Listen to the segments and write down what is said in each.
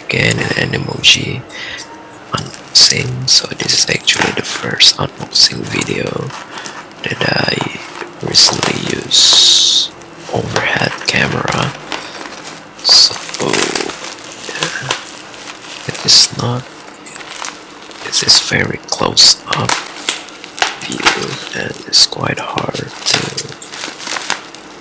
again in an emoji unboxing. So this is actually the first unboxing video that I recently used overhead camera. So yeah, it is very close up view and it's quite hard to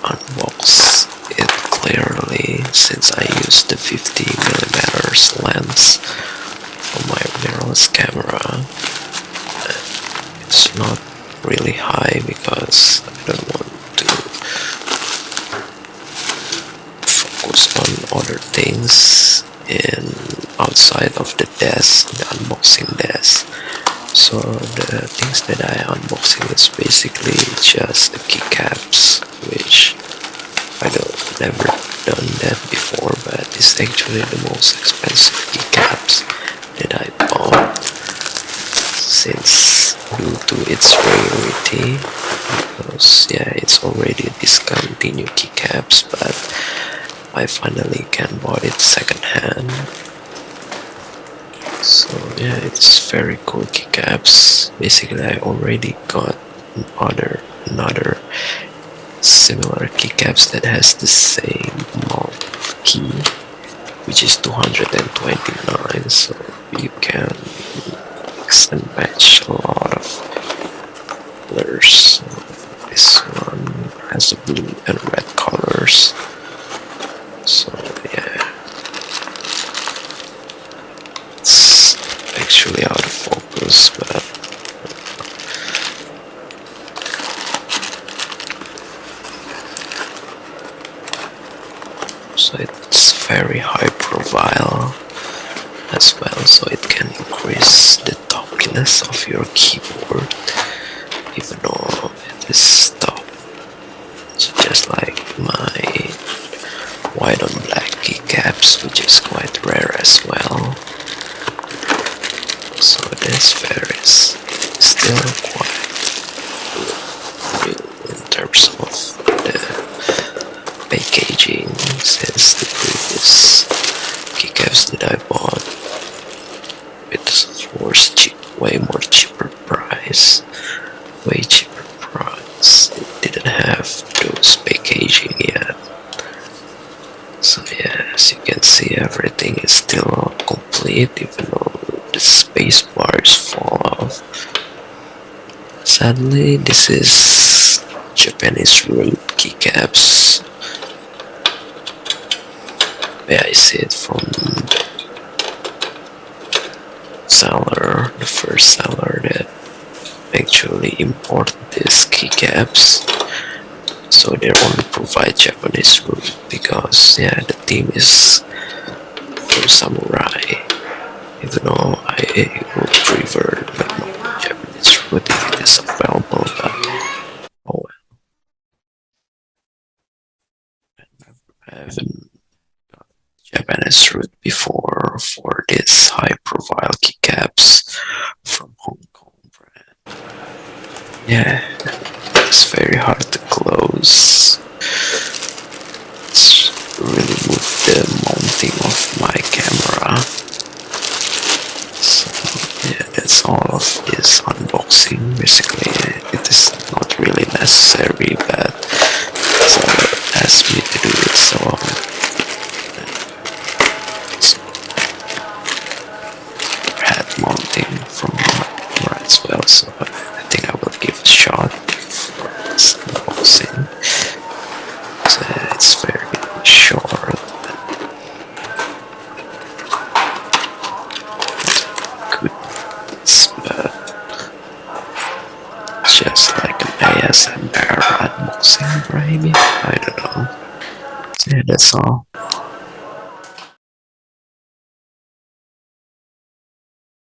unbox it clearly since I used the 50mm lens for my mirrorless camera. It's not really high because I don't want to focus on other things outside of the desk, the unboxing desk. So the things that I unboxing is basically just the keycaps, which I never done that before, but it's actually the most expensive keycaps that I bought since due to its rarity, because yeah, it's already discontinued keycaps, but I finally can buy it second hand. So yeah, it's very cool keycaps. Basically I already got another similar keycaps that has the same amount of key, which is 229, so you can mix and match a lot of colors. So this one has the blue and red colors. So yeah, it's actually out of focus, but so it's very high profile as well, so it can increase the talkiness of your keyboard even though it is stopped. So just like my white on black keycaps, which is quite rare as well. So this varies still quite good in terms of the packaging since the previous keycaps that I bought with of course way cheaper price. It didn't have those packaging yet. So yeah, as you can see, everything is still complete even though the space bars fall off. Sadly, this is Japanese root keycaps. Yeah, I see it from the first seller that actually imported these keycaps. So they only provide Japanese root because yeah, the theme is for samurai. Even though I would prefer like Japanese root if it is available, but oh well. I haven't got Japanese root before for this high profile keycaps from Hong Kong brand. Yeah, it's very hard to close. Let's remove the mounting of my camera. So yeah, that's all of this unboxing. Basically, it is not really necessary, but someone asked me to do it, so head mounting from my camera as well. So I think I will give it a shot for this unboxing. So it's very short. Goodness, but just like an ASMR unboxing, maybe? I don't know. So yeah, that's all.